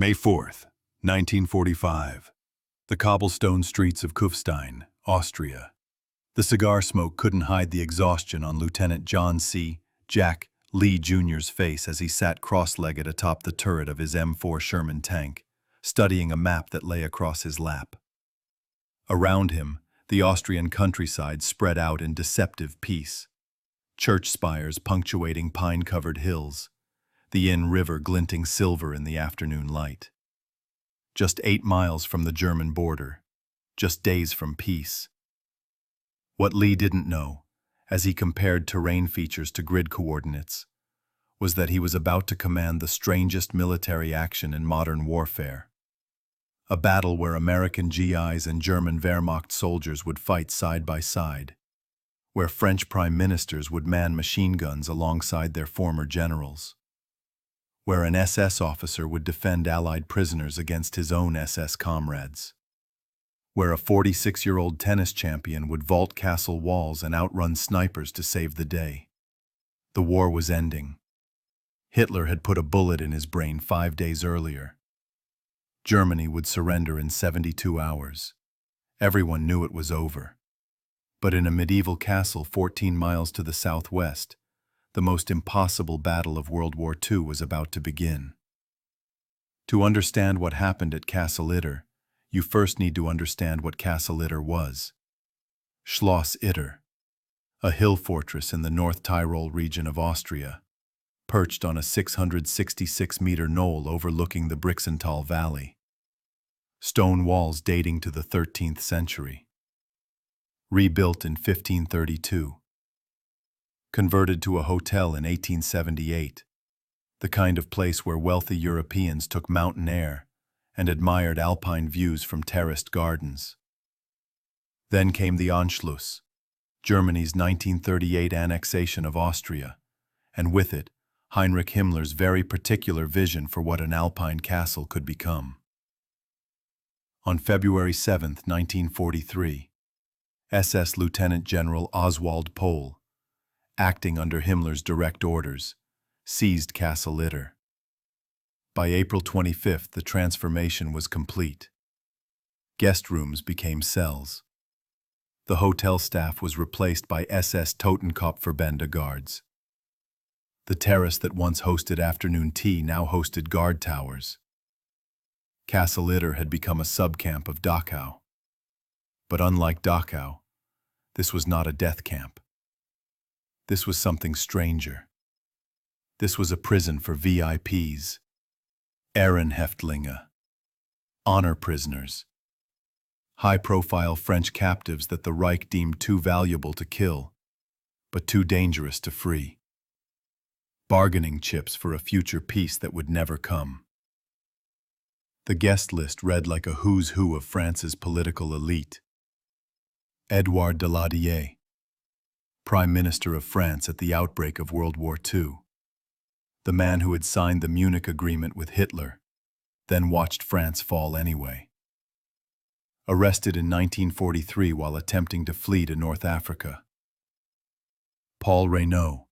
May 4th, 1945. The cobblestone streets of Kufstein, Austria. The cigar smoke couldn't hide the exhaustion on Lieutenant John C. Jack Lee Jr.'s face as he sat cross-legged atop the turret of his M4 Sherman tank, studying a map that lay across his lap. Around him, the Austrian countryside spread out in deceptive peace. Church spires punctuating pine-covered hills, the Inn River glinting silver in the afternoon light. Just 8 miles from the German border, just days from peace. What Lee didn't know, as he compared terrain features to grid coordinates, was that he was about to command the strangest military action in modern warfare. A battle where American GIs and German Wehrmacht soldiers would fight side by side, where French prime ministers would man machine guns alongside their former generals, where an SS officer would defend Allied prisoners against his own SS comrades, where a 46-year-old tennis champion would vault castle walls and outrun snipers to save the day. The war was ending. Hitler had put a bullet in his brain 5 days earlier. Germany would surrender in 72 hours. Everyone knew it was over. But in a medieval castle 14 miles to the southwest, the most impossible battle of World War II was about to begin. To understand what happened at Castle Itter, you first need to understand what Castle Itter was. Schloss Itter, a hill fortress in the North Tyrol region of Austria, perched on a 666-meter knoll overlooking the Brixental Valley. Stone walls dating to the 13th century. Rebuilt in 1532. Converted to a hotel in 1878, the kind of place where wealthy Europeans took mountain air and admired alpine views from terraced gardens. Then came the Anschluss, Germany's 1938 annexation of Austria, and with it, Heinrich Himmler's very particular vision for what an alpine castle could become. On February 7, 1943, SS Lieutenant General Oswald Pohl, acting under Himmler's direct orders, seized Castle Itter. By April 25th, the transformation was complete. Guest rooms became cells. The hotel staff was replaced by SS Totenkopfverbände guards. The terrace that once hosted afternoon tea now hosted guard towers. Castle Itter had become a subcamp of Dachau. But unlike Dachau, this was not a death camp. This was something stranger. This was a prison for VIPs, Ehrenhäftlinge, honor prisoners, high-profile French captives that the Reich deemed too valuable to kill, but too dangerous to free. Bargaining chips for a future peace that would never come. The guest list read like a who's who of France's political elite. Édouard Daladier, Prime Minister of France at the outbreak of World War II, the man who had signed the Munich Agreement with Hitler, then watched France fall anyway. Arrested in 1943 while attempting to flee to North Africa. Paul Reynaud,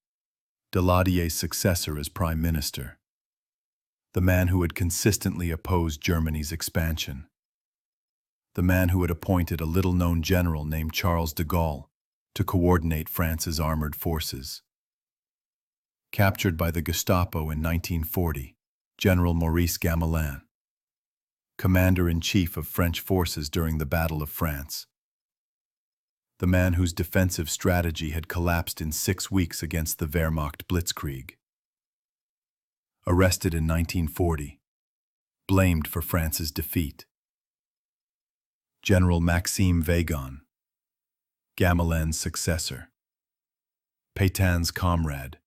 Daladier's successor as Prime Minister, the man who had consistently opposed Germany's expansion, the man who had appointed a little-known general named Charles de Gaulle to coordinate France's armored forces. Captured by the Gestapo in 1940, General Maurice Gamelin, Commander-in-Chief of French forces during the Battle of France. The man whose defensive strategy had collapsed in 6 weeks against the Wehrmacht blitzkrieg. Arrested in 1940, blamed for France's defeat. General Maxime Weygand, Gamelin's successor. Pétain's comrade.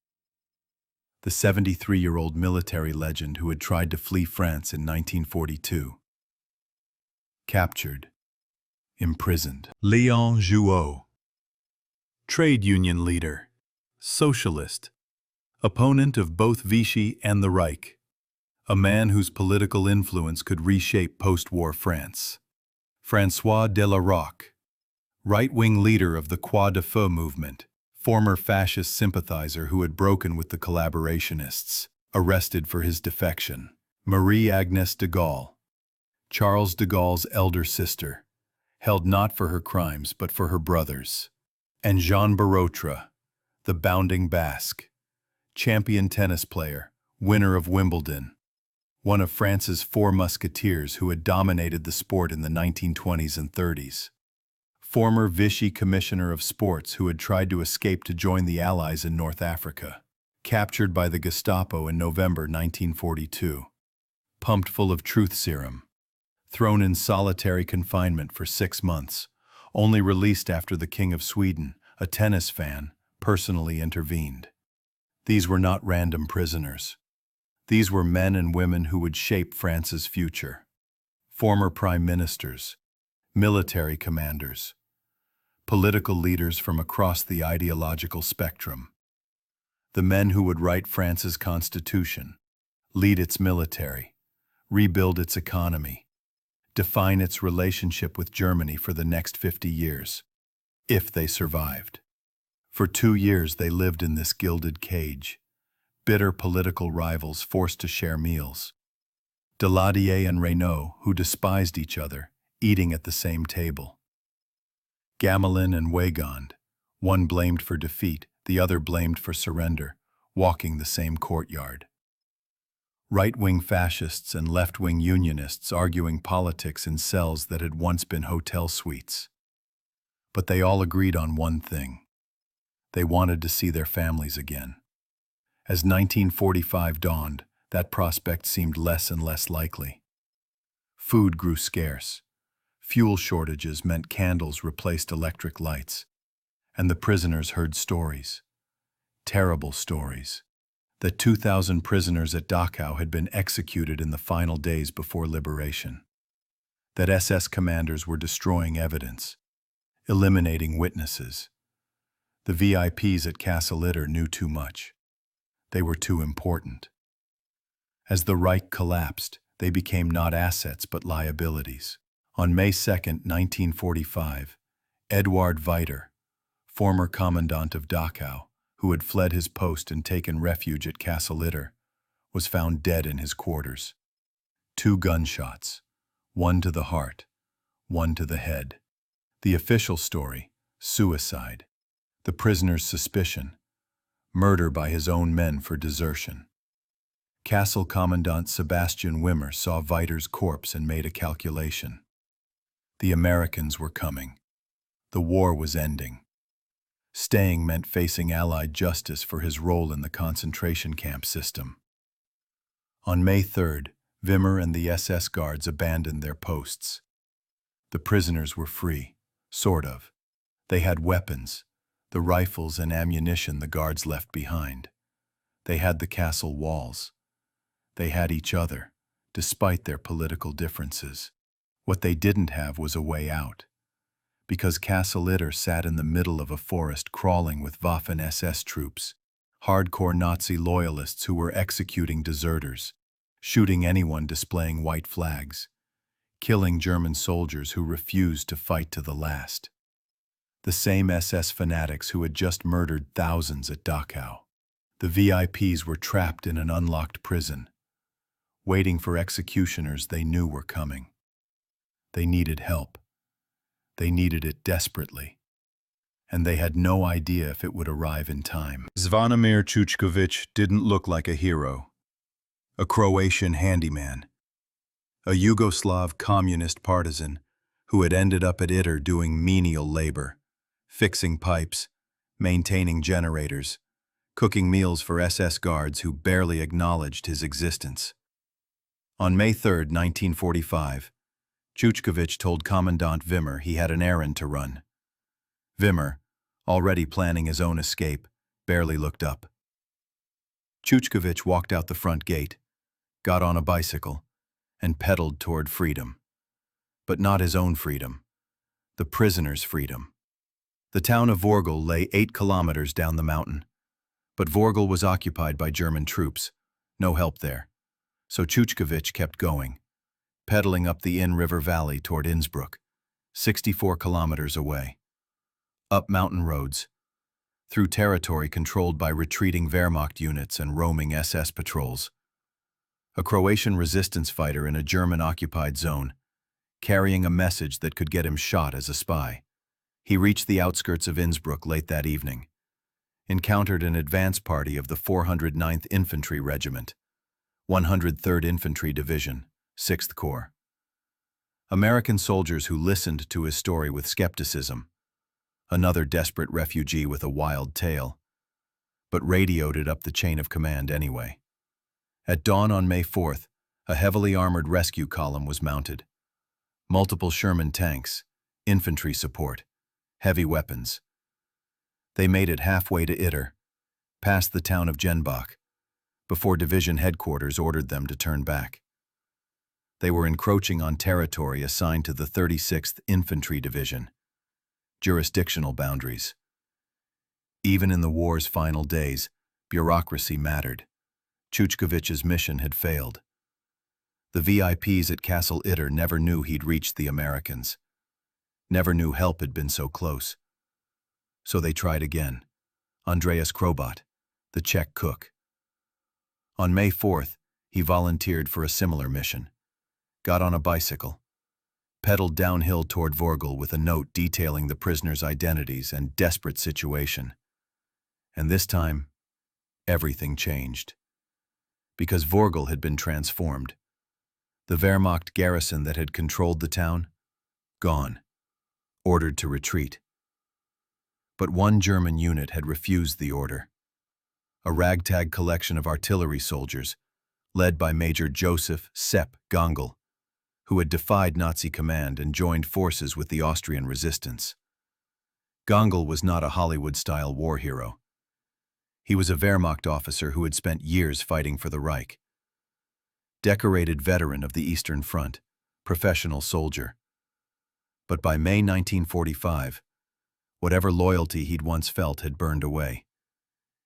The 73-year-old military legend who had tried to flee France in 1942. Captured. Imprisoned. Léon Jouot. Trade union leader. Socialist. Opponent of both Vichy and the Reich. A man whose political influence could reshape post-war France. François Delarocque. Right-wing leader of the Croix de Feu movement. Former fascist sympathizer who had broken with the collaborationists, arrested for his defection. Marie-Agnes de Gaulle, Charles de Gaulle's elder sister, held not for her crimes but for her brothers. And Jean Barotra, the bounding Basque, champion tennis player, winner of Wimbledon, one of France's four musketeers who had dominated the sport in the 1920s and 30s. Former Vichy Commissioner of Sports who had tried to escape to join the Allies in North Africa, captured by the Gestapo in November 1942. Pumped full of truth serum, thrown in solitary confinement for 6 months, only released after the King of Sweden, a tennis fan, personally intervened. These were not random prisoners. These were men and women who would shape France's future. Former prime ministers, military commanders, political leaders from across the ideological spectrum. The men who would write France's constitution, lead its military, rebuild its economy, define its relationship with Germany for the next 50 years, if they survived. For 2 years they lived in this gilded cage, bitter political rivals forced to share meals. Daladier and Reynaud, who despised each other, eating at the same table. Gamelin and Weygand, one blamed for defeat, the other blamed for surrender, walking the same courtyard. Right-wing fascists and left-wing unionists arguing politics in cells that had once been hotel suites. But they all agreed on one thing. They wanted to see their families again. As 1945 dawned, that prospect seemed less and less likely. Food grew scarce. Fuel shortages meant candles replaced electric lights. And the prisoners heard stories. Terrible stories. That 2,000 prisoners at Dachau had been executed in the final days before liberation. That SS commanders were destroying evidence, eliminating witnesses. The VIPs at Castle Itter knew too much. They were too important. As the Reich collapsed, they became not assets but liabilities. On May 2, 1945, Eduard Weiter, former commandant of Dachau, who had fled his post and taken refuge at Castle Itter, was found dead in his quarters. 2 gunshots, one to the heart, one to the head. The official story, suicide. The prisoner's suspicion, murder by his own men for desertion. Castle Commandant Sebastian Wimmer saw Weiter's corpse and made a calculation. The Americans were coming. The war was ending. Staying meant facing Allied justice for his role in the concentration camp system. On May 3rd, Wimmer and the SS guards abandoned their posts. The prisoners were free, sort of. They had weapons, the rifles and ammunition the guards left behind. They had the castle walls. They had each other, despite their political differences. What they didn't have was a way out. Because Castle Itter sat in the middle of a forest crawling with Waffen-SS troops, hardcore Nazi loyalists who were executing deserters, shooting anyone displaying white flags, killing German soldiers who refused to fight to the last. The same SS fanatics who had just murdered thousands at Dachau. The VIPs were trapped in an unlocked prison, waiting for executioners they knew were coming. They needed help. They needed it desperately. And they had no idea if it would arrive in time. Zvonimir Chuchkovich didn't look like a hero. A Croatian handyman. A Yugoslav communist partisan who had ended up at Itter doing menial labor, fixing pipes, maintaining generators, cooking meals for SS guards who barely acknowledged his existence. On May 3, 1945, Chuchkovich told Commandant Wimmer he had an errand to run. Wimmer, already planning his own escape, barely looked up. Chuchkovich walked out the front gate, got on a bicycle, and pedaled toward freedom. But not his own freedom, the prisoner's freedom. The town of Vorgel lay 8 kilometers down the mountain, but Vorgel was occupied by German troops, no help there. So Chuchkovich kept going, pedaling up the Inn River Valley toward Innsbruck, 64 kilometers away. Up mountain roads, through territory controlled by retreating Wehrmacht units and roaming SS patrols. a Croatian resistance fighter in a German-occupied zone, carrying a message that could get him shot as a spy. He reached the outskirts of Innsbruck late that evening, encountered an advance party of the 409th Infantry Regiment, 103rd Infantry Division, 6th Corps. American soldiers who listened to his story with skepticism, another desperate refugee with a wild tale, but radioed it up the chain of command anyway. At dawn on May 4th, a heavily armored rescue column was mounted. Multiple Sherman tanks, infantry support, heavy weapons. They made it halfway to Itter, past the town of Jenbach, before division headquarters ordered them to turn back. They were encroaching on territory assigned to the 36th Infantry Division, jurisdictional boundaries. Even in the war's final days, bureaucracy mattered. Chuchkovich's mission had failed. The VIPs at Castle Itter never knew he'd reached the Americans, never knew help had been so close. So they tried again. Andreas Krobot, the Czech cook. On May 4th, he volunteered for a similar mission, got on a bicycle, pedaled downhill toward Vorgel with a note detailing the prisoners' identities and desperate situation. And this time, everything changed. Because Vorgel had been transformed. The Wehrmacht garrison that had controlled the town, gone, ordered to retreat. But one German unit had refused the order. A ragtag collection of artillery soldiers, led by Major Joseph Sepp Gangl, who had defied Nazi command and joined forces with the Austrian resistance. Gangl was not a Hollywood-style war hero. He was a Wehrmacht officer who had spent years fighting for the Reich. Decorated veteran of the Eastern Front, professional soldier. But by May 1945, whatever loyalty he'd once felt had burned away.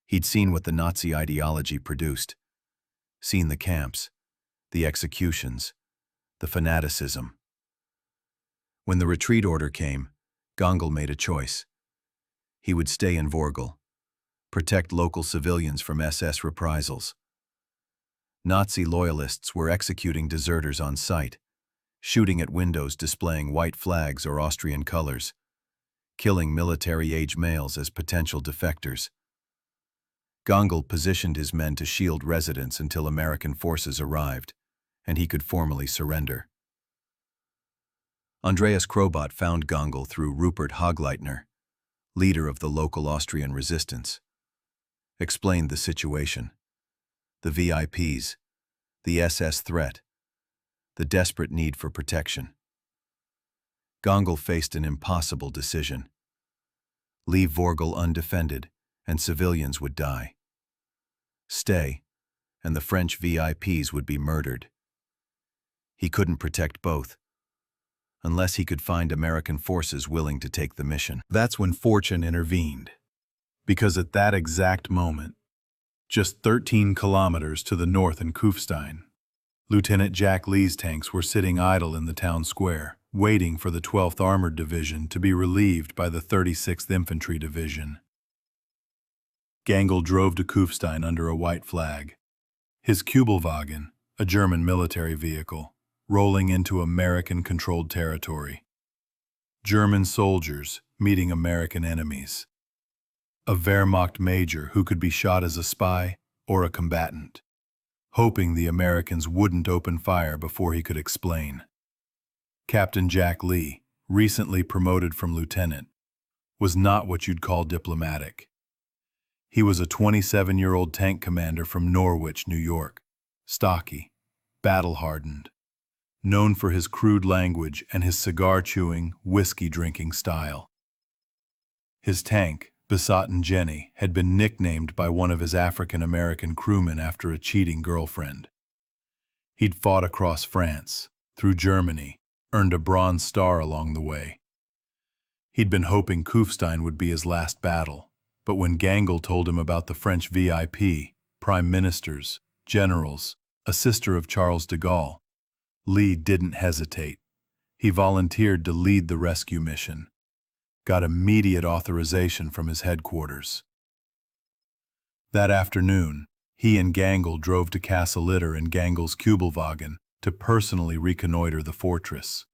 He'd seen what the Nazi ideology produced, seen the camps, the executions, the fanaticism. When the retreat order came, Gangl made a choice. He would stay in Vorgel, protect local civilians from SS reprisals. Nazi loyalists were executing deserters on sight, shooting at windows displaying white flags or Austrian colors, killing military-age males as potential defectors. Gangl positioned his men to shield residents until American forces arrived, and he could formally surrender. Andreas Krobot found Gangl through Rupert Hagleitner, leader of the local Austrian resistance. Explained the situation. The VIPs, the SS threat, the desperate need for protection. Gangl faced an impossible decision. Leave Vorgel undefended, and civilians would die. Stay, and the French VIPs would be murdered. He couldn't protect both, unless he could find American forces willing to take the mission. That's when fortune intervened. Because at that exact moment, just 13 kilometers to the north in Kufstein, Lieutenant Jack Lee's tanks were sitting idle in the town square, waiting for the 12th Armored Division to be relieved by the 36th Infantry Division. Gangl drove to Kufstein under a white flag, his Kübelwagen, a German military vehicle, rolling into American-controlled territory. German soldiers meeting American enemies. A Wehrmacht major who could be shot as a spy or a combatant, hoping the Americans wouldn't open fire before he could explain. Captain Jack Lee, recently promoted from lieutenant, was not what you'd call diplomatic. He was a 27-year-old tank commander from Norwich, New York, stocky, battle-hardened, known for his crude language and his cigar-chewing, whiskey-drinking style. His tank, Besotten Jenny, had been nicknamed by one of his African-American crewmen after a cheating girlfriend. He'd fought across France, through Germany, earned a Bronze Star along the way. He'd been hoping Kufstein would be his last battle, but when Gangl told him about the French VIP, prime ministers, generals, a sister of Charles de Gaulle, Lee didn't hesitate. He volunteered to lead the rescue mission. Got immediate authorization from his headquarters. That afternoon, He and Gangl drove to Castle Itter in Gangl's Kubelwagen to personally reconnoiter the fortress.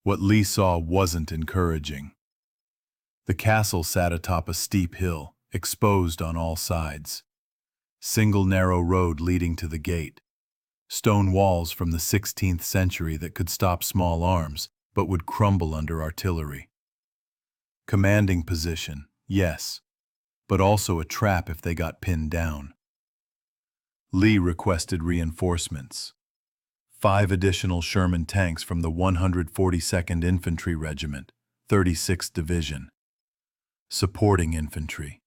What Lee saw wasn't encouraging. The castle sat atop a steep hill, exposed on all sides. Single narrow road leading to the gate. Stone walls from the 16th century that could stop small arms, but would crumble under artillery. Commanding position, yes, but also a trap if they got pinned down. Lee requested reinforcements. 5 additional Sherman tanks from the 142nd Infantry Regiment, 36th Division. Supporting infantry.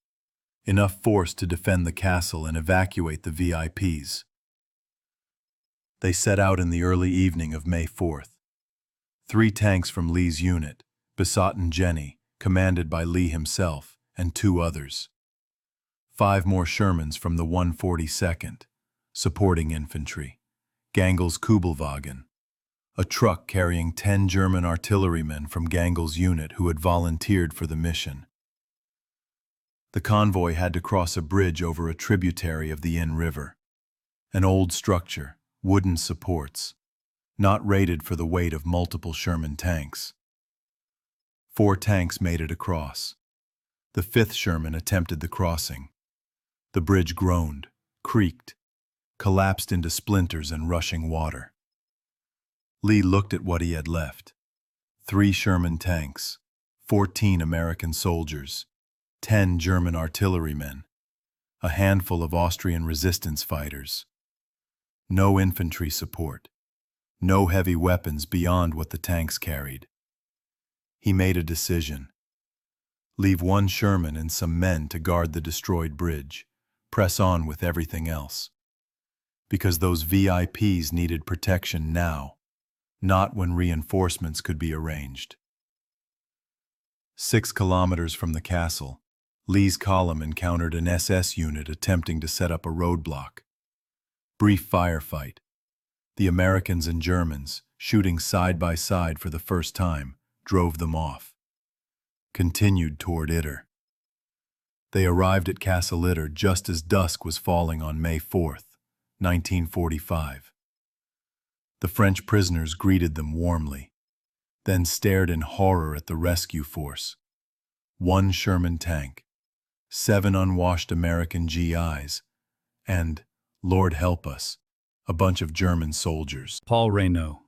Enough force to defend the castle and evacuate the VIPs. They set out in the early evening of May 4th. 3 tanks from Lee's unit, Besot and Jenny, commanded by Lee himself, and 2 others. 5 more Shermans from the 142nd, supporting infantry, Gangl's Kubelwagen, a truck carrying 10 German artillerymen from Gangl's unit who had volunteered for the mission. The convoy had to cross a bridge over a tributary of the Inn River. An old structure, wooden supports, not rated for the weight of multiple Sherman tanks. 4 tanks made it across. The 5th Sherman attempted the crossing. The bridge groaned, creaked, collapsed into splinters and rushing water. Lee looked at what he had left. 3 Sherman tanks, 14 American soldiers, 10 German artillerymen, a handful of Austrian resistance fighters. No infantry support, no heavy weapons beyond what the tanks carried. He made a decision. Leave 1 Sherman and some men to guard the destroyed bridge, press on with everything else. Because those VIPs needed protection now, not when reinforcements could be arranged. 6 kilometers from the castle, Lee's column encountered an SS unit attempting to set up a roadblock. Brief firefight. The Americans and Germans, shooting side by side for the first time, drove them off. Continued toward Itter. They arrived at Castle Itter just as dusk was falling on May 4th, 1945. The French prisoners greeted them warmly, then stared in horror at the rescue force. 1 Sherman tank, 7 unwashed American GIs, and, Lord help us, a bunch of German soldiers. Paul Reynaud,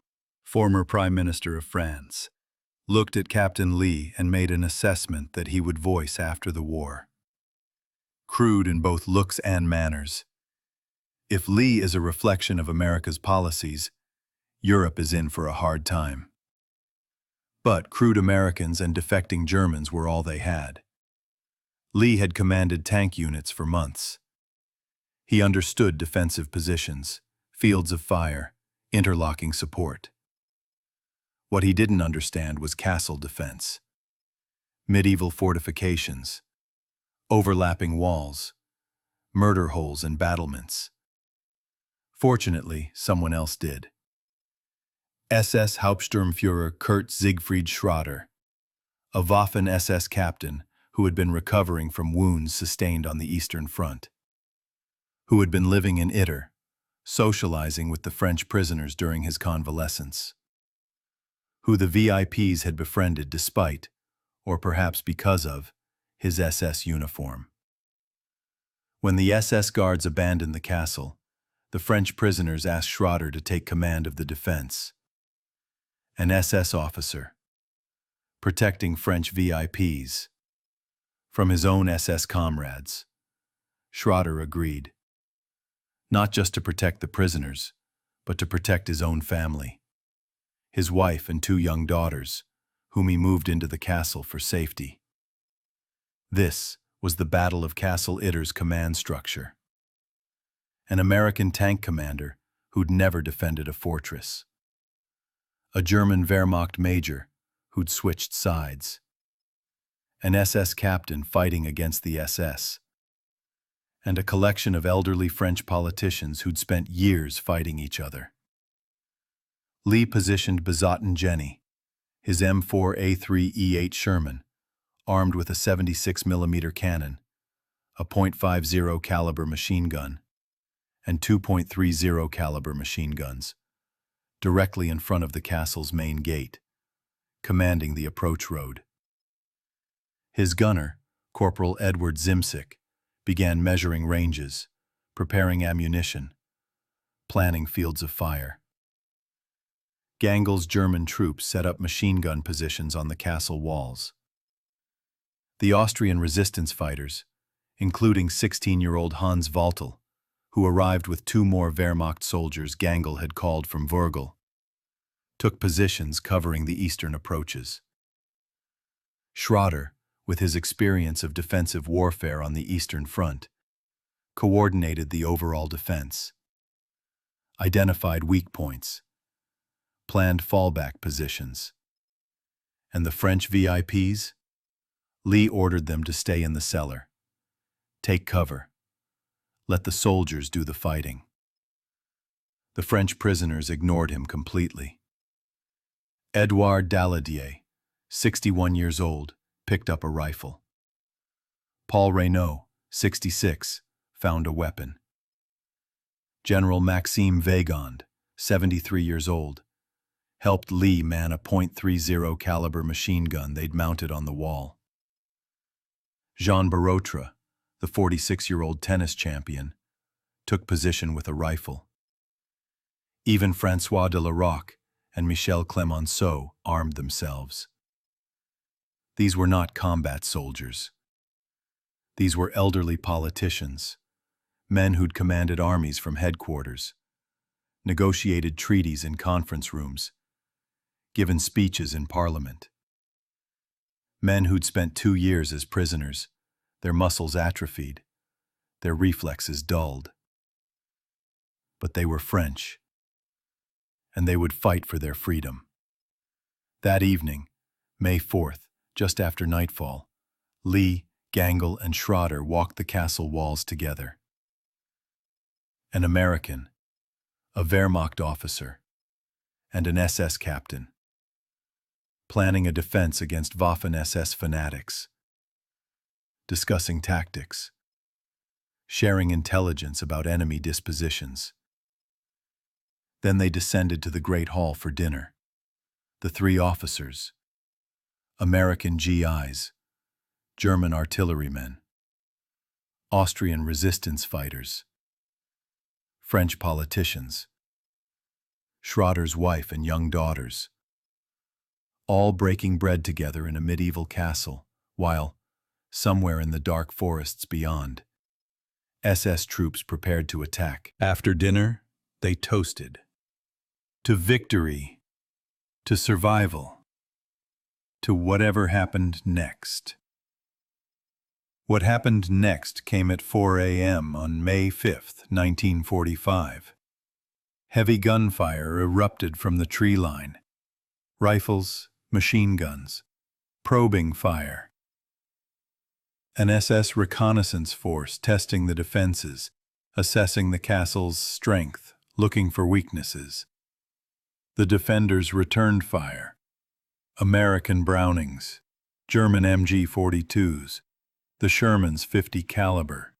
former Prime Minister of France, looked at Captain Lee and made an assessment that he would voice after the war. Crude in both looks and manners. If Lee is a reflection of America's policies, Europe is in for a hard time. But crude Americans and defecting Germans were all they had. Lee had commanded tank units for months. He understood defensive positions, fields of fire, interlocking support. What he didn't understand was castle defense. Medieval fortifications, overlapping walls, murder holes and battlements. Fortunately, someone else did. SS Hauptsturmführer Kurt Siegfried Schroeder, a Waffen-SS captain who had been recovering from wounds sustained on the Eastern Front, who had been living in Itter, socializing with the French prisoners during his convalescence, who the VIPs had befriended despite, or perhaps because of, his SS uniform. When the SS guards abandoned the castle, the French prisoners asked Schroeder to take command of the defense. An SS officer, protecting French VIPs from his own SS comrades. Schroeder agreed. Not just to protect the prisoners, but to protect his own family, his wife and 2 young daughters, whom he moved into the castle for safety. This was the Battle of Castle Itter's command structure. An American tank commander who'd never defended a fortress. A German Wehrmacht major who'd switched sides. An SS captain fighting against the SS. And a collection of elderly French politicians who'd spent years fighting each other. Lee positioned Besot and Jenny, his M4A3E8 Sherman, armed with a 76mm cannon, a .50 caliber machine gun, and 2.30 caliber machine guns, directly in front of the castle's main gate, commanding the approach road. His gunner, Corporal Edward Zimsick, began measuring ranges, preparing ammunition, planning fields of fire. Gangel's German troops set up machine gun positions on the castle walls. The Austrian resistance fighters, including 16-year-old Hans Waltel, who arrived with 2 more Wehrmacht soldiers Gangel had called from Wurgel, took positions covering the eastern approaches. Schroeder, with his experience of defensive warfare on the Eastern Front, coordinated the overall defense, identified weak points, planned fallback positions. And the French VIPs? Lee ordered them to stay in the cellar. Take cover. Let the soldiers do the fighting. The French prisoners ignored him completely. Edouard Daladier, 61 years old, picked up a rifle. Paul Reynaud, 66, found a weapon. General Maxime Weygand, 73 years old, helped Lee man a .30 caliber machine gun they'd mounted on the wall. Jean Barotra, the 46-year-old tennis champion, took position with a rifle. Even François de la Roque and Michel Clemenceau armed themselves. These were not combat soldiers. These were elderly politicians, men who'd commanded armies from headquarters, negotiated treaties in conference rooms, given speeches in Parliament. Men who'd spent 2 years as prisoners, their muscles atrophied, their reflexes dulled. But they were French, and they would fight for their freedom. That evening, May 4th, just after nightfall, Lee, Gangel, and Schroeder walked the castle walls together. An American, a Wehrmacht officer, and an SS captain, planning a defense against Waffen-SS fanatics, discussing tactics, sharing intelligence about enemy dispositions. Then they descended to the Great Hall for dinner. The 3 officers, American GIs, German artillerymen, Austrian resistance fighters, French politicians, Schroeder's wife and young daughters, all breaking bread together in a medieval castle, while, somewhere in the dark forests beyond, SS troops prepared to attack. After dinner, they toasted. To victory, to survival, to whatever happened next. What happened next came at 4 a.m. on May 5th, 1945. Heavy gunfire erupted from the tree line. Rifles, machine guns, probing fire. An SS reconnaissance force testing the defenses, assessing the castle's strength, looking for weaknesses. The defenders returned fire. American Brownings, German MG-42s, the Sherman's .50 caliber.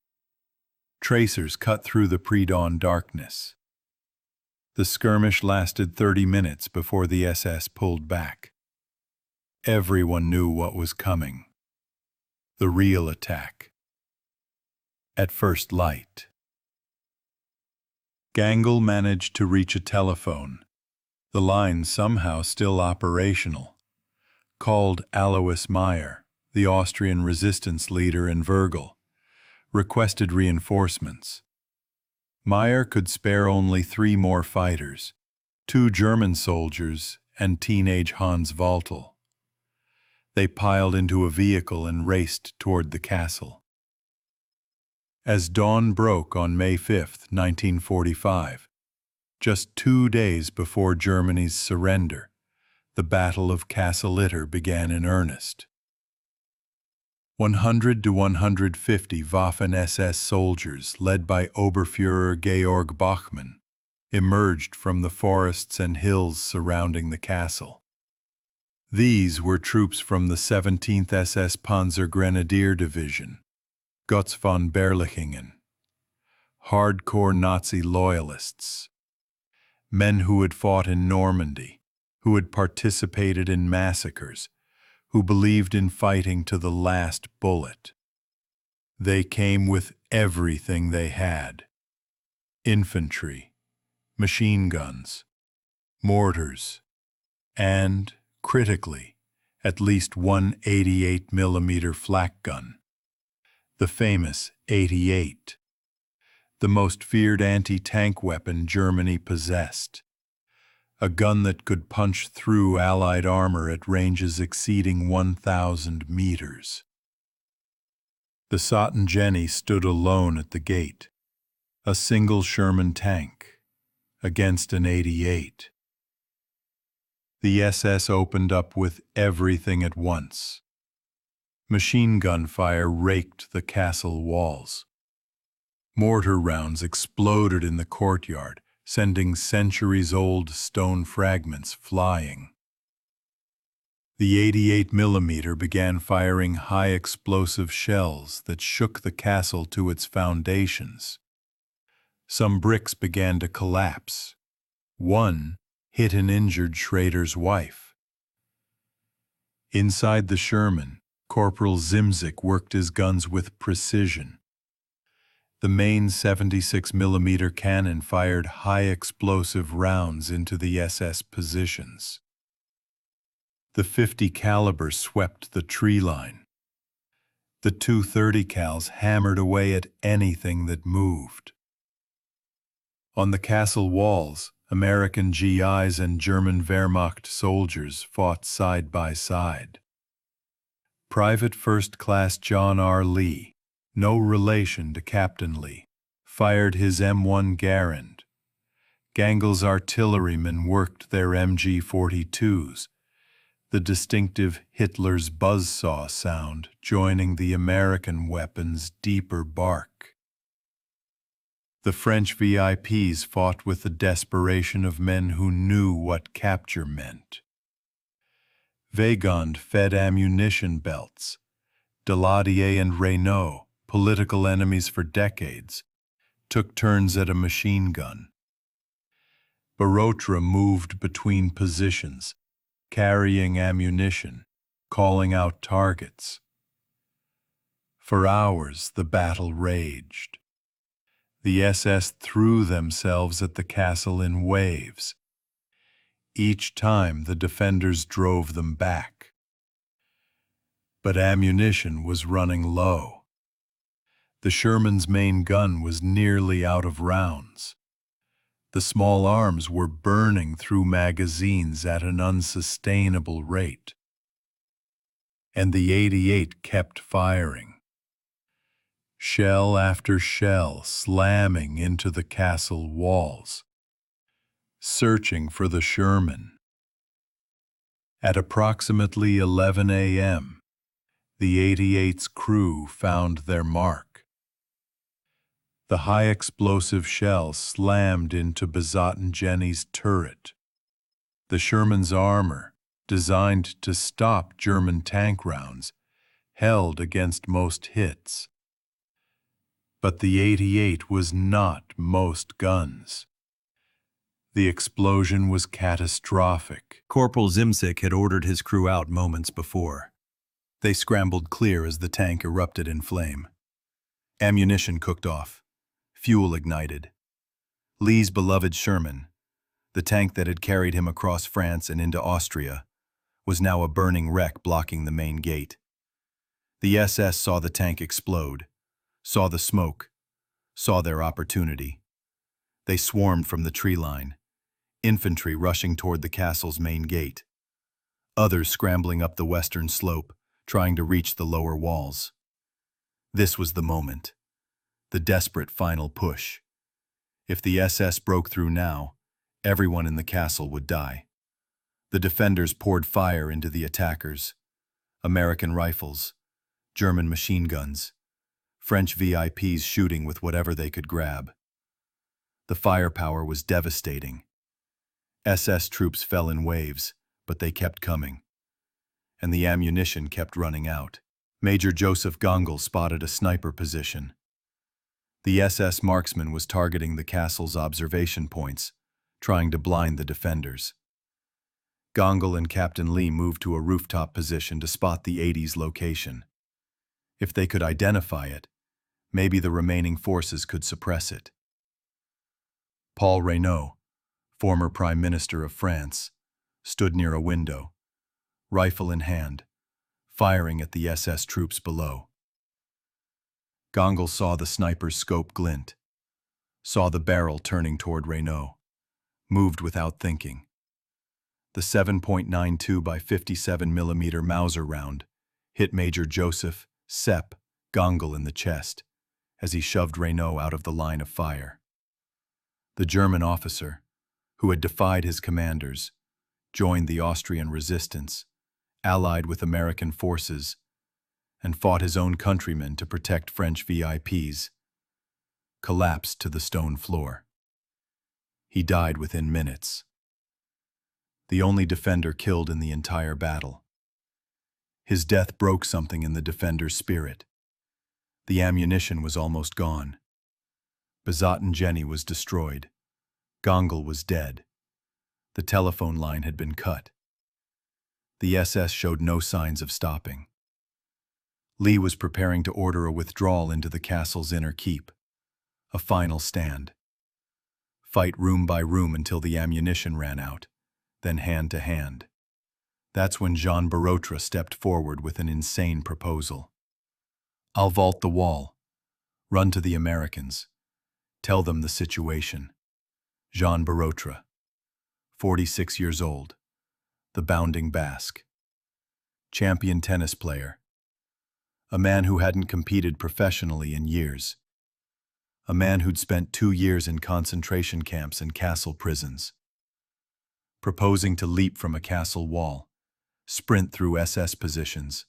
Tracers cut through the pre-dawn darkness. The skirmish lasted 30 minutes before the SS pulled back. Everyone knew what was coming. The real attack. At first light. Gangel managed to reach a telephone, the line somehow still operational, called Alois Meyer, the Austrian resistance leader in Wurgel, requested reinforcements. Meyer could spare only 3 more fighters, 2 German soldiers and teenage Hans Waltel. They piled into a vehicle and raced toward the castle. As dawn broke on May 5, 1945, just 2 days before Germany's surrender, the Battle of Castle Itter began in earnest. 100 to 150 Waffen-SS soldiers, led by Oberfuhrer Georg Bachmann, emerged from the forests and hills surrounding the castle. These were troops from the 17th SS Panzer Grenadier Division, Gotz von Berlichingen, hardcore Nazi loyalists, men who had fought in Normandy, who had participated in massacres, who believed in fighting to the last bullet. They came with everything they had: infantry, machine guns, mortars, and, critically, at least one 88mm flak gun, the famous 88, the most feared anti-tank weapon Germany possessed, a gun that could punch through Allied armor at ranges exceeding 1,000 meters. The Sotten Jenny stood alone at the gate, a single Sherman tank, against an 88. The SS opened up with everything at once. Machine gun fire raked the castle walls. Mortar rounds exploded in the courtyard, sending centuries-old stone fragments flying. The 88mm began firing high-explosive shells that shook the castle to its foundations. Some bricks began to collapse. One hit and injured Schrader's wife. Inside the Sherman, Corporal Zimzik worked his guns with precision. The main 76mm cannon fired high-explosive rounds into the SS positions. The 50 caliber swept the tree line. The 230 cals hammered away at anything that moved. On the castle walls, American GIs and German Wehrmacht soldiers fought side by side. Private First Class John R. Lee, no relation to Captain Lee, fired his M1 Garand. Gangel's artillerymen worked their MG-42s, the distinctive Hitler's buzzsaw sound joining the American weapon's deeper bark. The French VIPs fought with the desperation of men who knew what capture meant. Weygand fed ammunition belts. Daladier and Reynaud, political enemies for decades, took turns at a machine gun. Barotra moved between positions, carrying ammunition, calling out targets. For hours the battle raged. The SS threw themselves at the castle in waves. Each time the defenders drove them back. But ammunition was running low. The Sherman's main gun was nearly out of rounds. The small arms were burning through magazines at an unsustainable rate. And the 88 kept firing. Shell after shell slamming into the castle walls, searching for the Sherman. At approximately 11 a.m., the 88's crew found their mark. The high-explosive shell slammed into Besotten Jenny's turret. The Sherman's armor, designed to stop German tank rounds, held against most hits. But the 88 was not most guns. The explosion was catastrophic. Corporal Zimzik had ordered his crew out moments before. They scrambled clear as the tank erupted in flame. Ammunition cooked off. Fuel ignited. Lee's beloved Sherman, the tank that had carried him across France and into Austria, was now a burning wreck blocking the main gate. The SS saw the tank explode, saw the smoke, saw their opportunity. They swarmed from the tree line, infantry rushing toward the castle's main gate, others scrambling up the western slope, trying to reach the lower walls. This was the moment, the desperate final push. If the SS broke through now, everyone in the castle would die. The defenders poured fire into the attackers. American rifles, German machine guns, French VIPs shooting with whatever they could grab. The firepower was devastating. SS troops fell in waves, but they kept coming. And the ammunition kept running out. Major Joseph Gongol spotted a sniper position. The SS marksman was targeting the castle's observation points, trying to blind the defenders. Gongol and Captain Lee moved to a rooftop position to spot the 80's location. If they could identify it, maybe the remaining forces could suppress it. Paul Reynaud, former Prime Minister of France, stood near a window, rifle in hand, firing at the SS troops below. Gongol saw the sniper's scope glint, saw the barrel turning toward Reynaud, moved without thinking. The 7.92 by 57 mm Mauser round hit Major Joseph Sepp Gongol in the chest as he shoved Reynaud out of the line of fire. The German officer, who had defied his commanders, joined the Austrian resistance, allied with American forces, and fought his own countrymen to protect French VIPs, collapsed to the stone floor. He died within minutes. The only defender killed in the entire battle. His death broke something in the defender's spirit. The ammunition was almost gone. Besotten Jenny was destroyed. Gongol was dead. The telephone line had been cut. The SS showed no signs of stopping. Lee was preparing to order a withdrawal into the castle's inner keep. A final stand. Fight room by room until the ammunition ran out, then hand to hand. That's when Jean Barotra stepped forward with an insane proposal. "I'll vault the wall. Run to the Americans. Tell them the situation." Jean Barotra, 46 years old, the bounding Basque. Champion tennis player. A man who hadn't competed professionally in years. A man who'd spent 2 years in concentration camps and castle prisons. Proposing to leap from a castle wall, sprint through SS positions,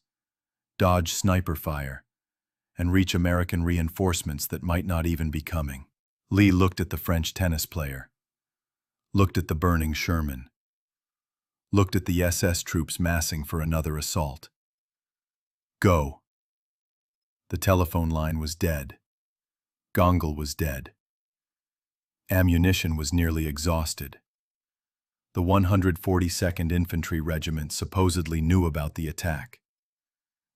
dodge sniper fire, and reach American reinforcements that might not even be coming. Lee looked at the French tennis player, looked at the burning Sherman, looked at the SS troops massing for another assault. Go. The telephone line was dead. Gongol was dead. Ammunition was nearly exhausted. The 142nd Infantry Regiment supposedly knew about the attack.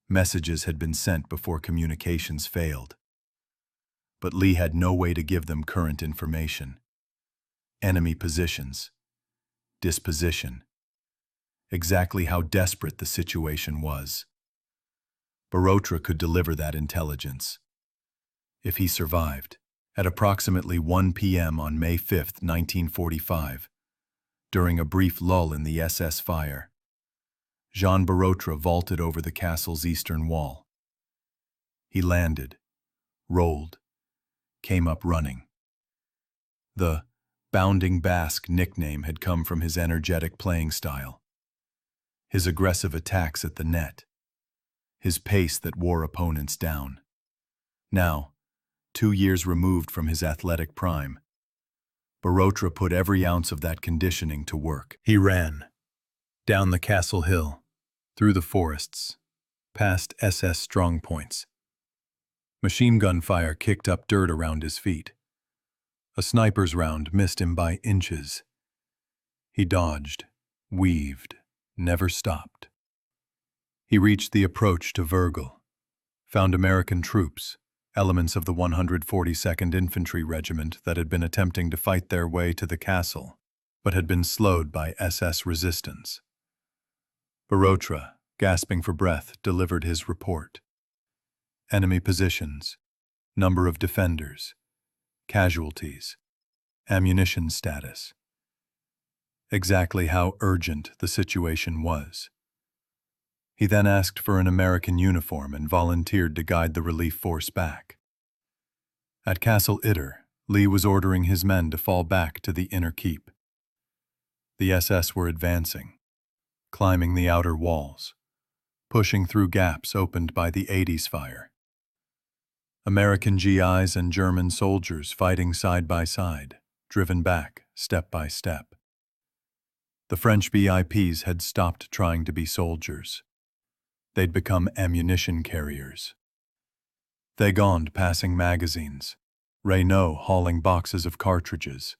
Messages had been sent before communications failed. But Lee had no way to give them current information. Enemy positions. Disposition. Exactly how desperate the situation was. Barotra could deliver that intelligence. If he survived, at approximately 1 p.m. on May 5, 1945, during a brief lull in the SS fire, Jean Barotra vaulted over the castle's eastern wall. He landed, rolled, came up running. The bounding Basque nickname had come from his energetic playing style, his aggressive attacks at the net, his pace that wore opponents down. Now, 2 years removed from his athletic prime, Barotra put every ounce of that conditioning to work. He ran, down the castle hill, through the forests, past SS strongpoints. Machine gun fire kicked up dirt around his feet. A sniper's round missed him by inches. He dodged, weaved, never stopped. He reached the approach to Vergel, found American troops, elements of the 142nd Infantry Regiment that had been attempting to fight their way to the castle, but had been slowed by SS resistance. Barotra, gasping for breath, delivered his report. Enemy positions, number of defenders, casualties, ammunition status. Exactly how urgent the situation was. He then asked for an American uniform and volunteered to guide the relief force back. At Castle Itter, Lee was ordering his men to fall back to the inner keep. The SS were advancing, climbing the outer walls, pushing through gaps opened by the 80's fire. American GIs and German soldiers fighting side by side, driven back step by step. The French VIPs had stopped trying to be soldiers. They'd become ammunition carriers. They gonned passing magazines, Reynaud hauling boxes of cartridges,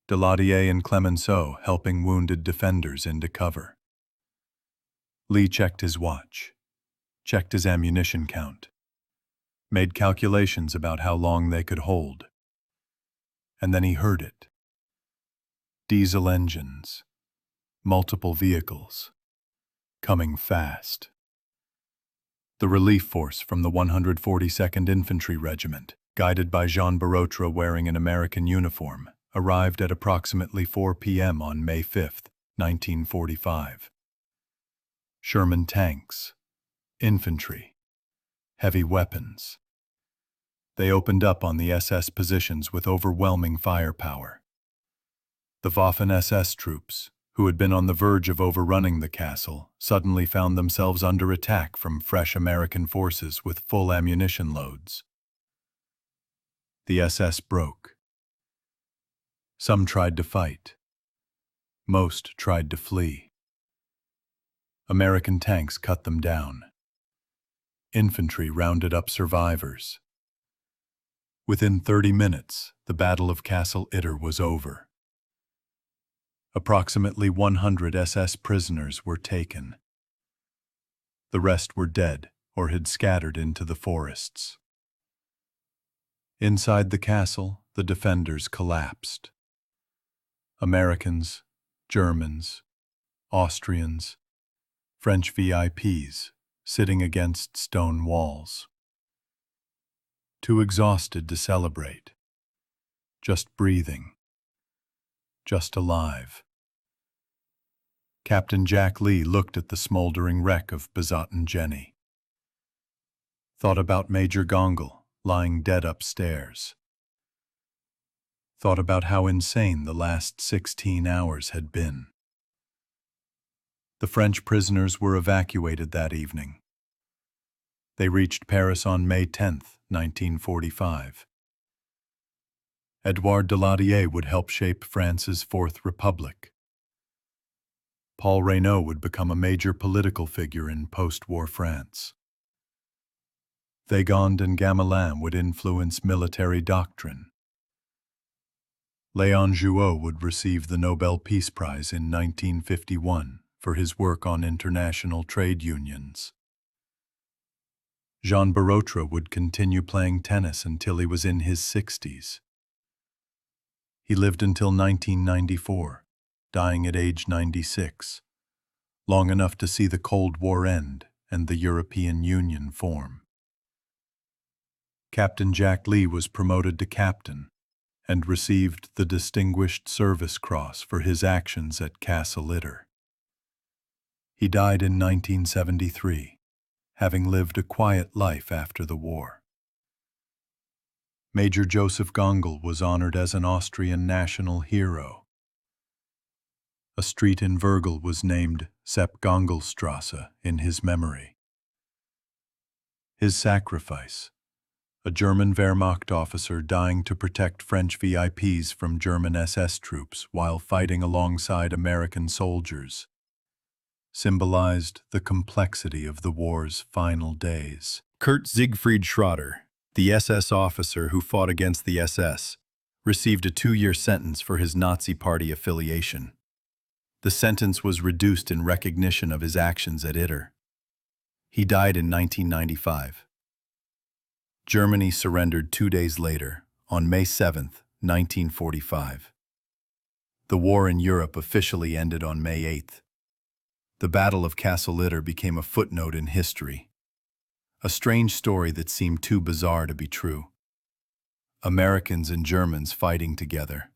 Daladier and Clemenceau helping wounded defenders into cover. Lee checked his watch, checked his ammunition count, made calculations about how long they could hold. And then he heard it. Diesel engines, multiple vehicles, coming fast. The relief force from the 142nd Infantry Regiment, guided by Jean Barotra wearing an American uniform, arrived at approximately 4 p.m. on May 5, 1945. Sherman tanks, infantry, heavy weapons. They opened up on the SS positions with overwhelming firepower. The Waffen-SS troops, who had been on the verge of overrunning the castle, suddenly found themselves under attack from fresh American forces with full ammunition loads. The SS broke. Some tried to fight. Most tried to flee. American tanks cut them down. Infantry rounded up survivors. Within 30 minutes, the Battle of Castle Itter was over. Approximately 100 SS prisoners were taken. The rest were dead or had scattered into the forests. Inside the castle, the defenders collapsed. Americans, Germans, Austrians, French VIPs sitting against stone walls. Too exhausted to celebrate. Just breathing. Just alive. Captain Jack Lee looked at the smoldering wreck of Besotten Jenny. Thought about Major Gongol lying dead upstairs. Thought about how insane the last 16 hours had been. The French prisoners were evacuated that evening. They reached Paris on May 10, 1945. Edouard Daladier would help shape France's Fourth Republic. Paul Reynaud would become a major political figure in post-war France. Weygand and Gamelin would influence military doctrine. Léon Jouot would receive the Nobel Peace Prize in 1951 for his work on international trade unions. Jean Barotra would continue playing tennis until he was in his 60s. He lived until 1994, dying at age 96, long enough to see the Cold War end and the European Union form. Captain Jack Lee was promoted to captain and received the Distinguished Service Cross for his actions at Castle Itter. He died in 1973, having lived a quiet life after the war. Major Joseph Gongol was honored as an Austrian national hero. A street in Vergel was named Sepp Gongolstrasse in his memory. His sacrifice, a German Wehrmacht officer dying to protect French VIPs from German SS troops while fighting alongside American soldiers, symbolized the complexity of the war's final days. Kurt Siegfried Schroeder, the SS officer who fought against the SS, received a 2-year sentence for his Nazi Party affiliation. The sentence was reduced in recognition of his actions at Itter. He died in 1995. Germany surrendered 2 days later, on May 7, 1945. The war in Europe officially ended on May 8. The Battle of Castle Itter became a footnote in history. A strange story that seemed too bizarre to be true. Americans and Germans fighting together.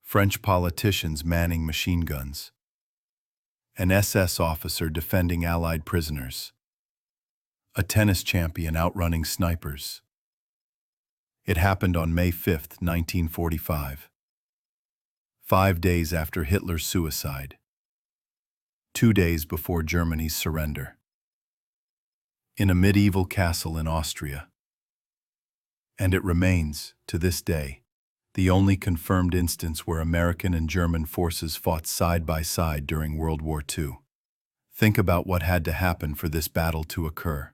French politicians manning machine guns. An SS officer defending Allied prisoners. A tennis champion outrunning snipers. It happened on May 5, 1945. 5 days after Hitler's suicide. 2 days before Germany's surrender. In a medieval castle in Austria. And it remains, to this day, the only confirmed instance where American and German forces fought side by side during World War II. Think about what had to happen for this battle to occur.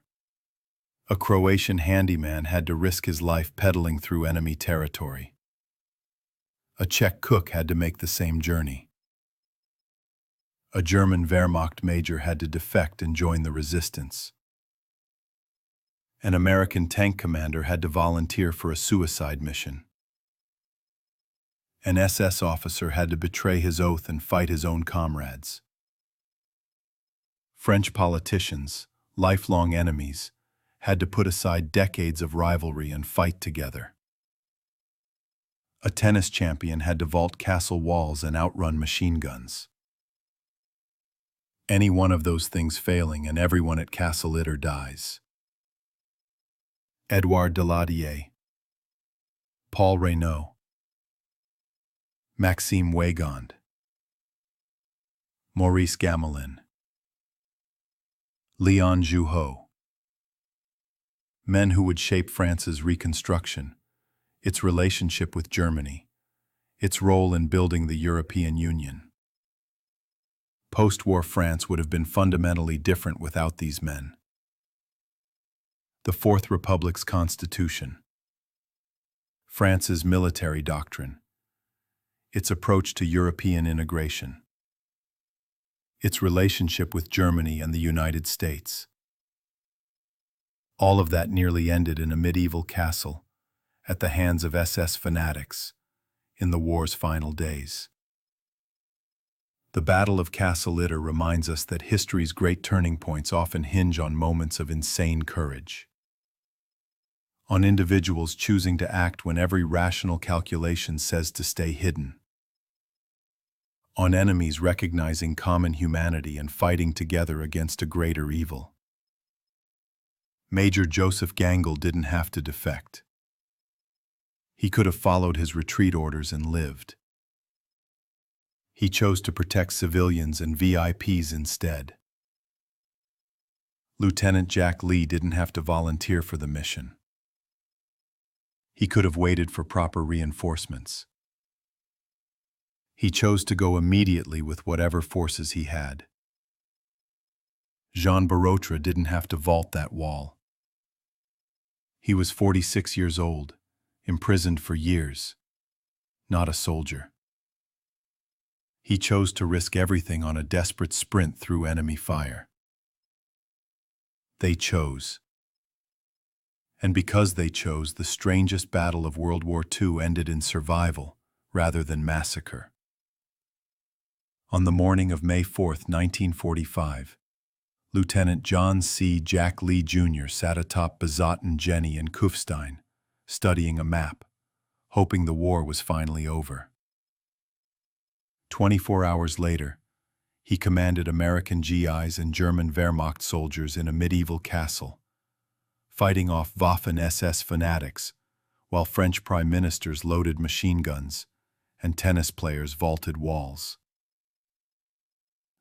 A Croatian handyman had to risk his life pedaling through enemy territory. A Czech cook had to make the same journey. A German Wehrmacht major had to defect and join the resistance. An American tank commander had to volunteer for a suicide mission. An SS officer had to betray his oath and fight his own comrades. French politicians, lifelong enemies, had to put aside decades of rivalry and fight together. A tennis champion had to vault castle walls and outrun machine guns. Any one of those things failing and everyone at Castle Itter dies. Edouard Daladier, Paul Reynaud, Maxime Weygand, Maurice Gamelin, Leon Jouhot. Men who would shape France's reconstruction, its relationship with Germany, its role in building the European Union. Post-war France would have been fundamentally different without these men. The Fourth Republic's Constitution, France's military doctrine, its approach to European integration, its relationship with Germany and the United States. All of that nearly ended in a medieval castle, at the hands of SS fanatics, in the war's final days. The Battle of Castle Itter reminds us that history's great turning points often hinge on moments of insane courage. On individuals choosing to act when every rational calculation says to stay hidden. On enemies recognizing common humanity and fighting together against a greater evil. Major Joseph Gangel didn't have to defect. He could have followed his retreat orders and lived. He chose to protect civilians and VIPs instead. Lieutenant Jack Lee didn't have to volunteer for the mission. He could have waited for proper reinforcements. He chose to go immediately with whatever forces he had. Jean Barotra didn't have to vault that wall. He was 46 years old, imprisoned for years, not a soldier. He chose to risk everything on a desperate sprint through enemy fire. They chose. And because they chose, the strangest battle of World War II ended in survival rather than massacre. On the morning of May 4, 1945, Lieutenant John C. Jack Lee Jr. sat atop Bezaten Jenny in Kufstein, studying a map, hoping the war was finally over. 24 hours later, he commanded American GIs and German Wehrmacht soldiers in a medieval castle, fighting off Waffen-SS fanatics, while French prime ministers loaded machine guns and tennis players vaulted walls.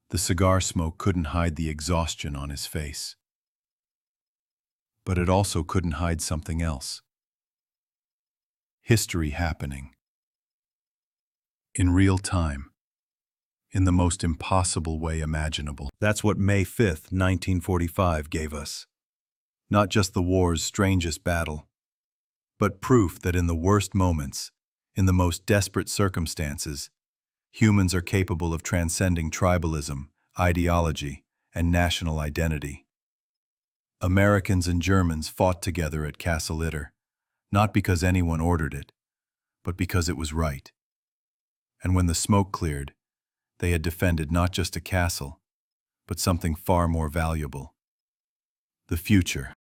The cigar smoke couldn't hide the exhaustion on his face. But it also couldn't hide something else. History happening. In real time. In the most impossible way imaginable. That's what May 5th, 1945 gave us. Not just the war's strangest battle, but proof that in the worst moments, in the most desperate circumstances, humans are capable of transcending tribalism, ideology, and national identity. Americans and Germans fought together at Castle Itter, not because anyone ordered it, but because it was right. And when the smoke cleared, they had defended not just a castle, but something far more valuable: the future.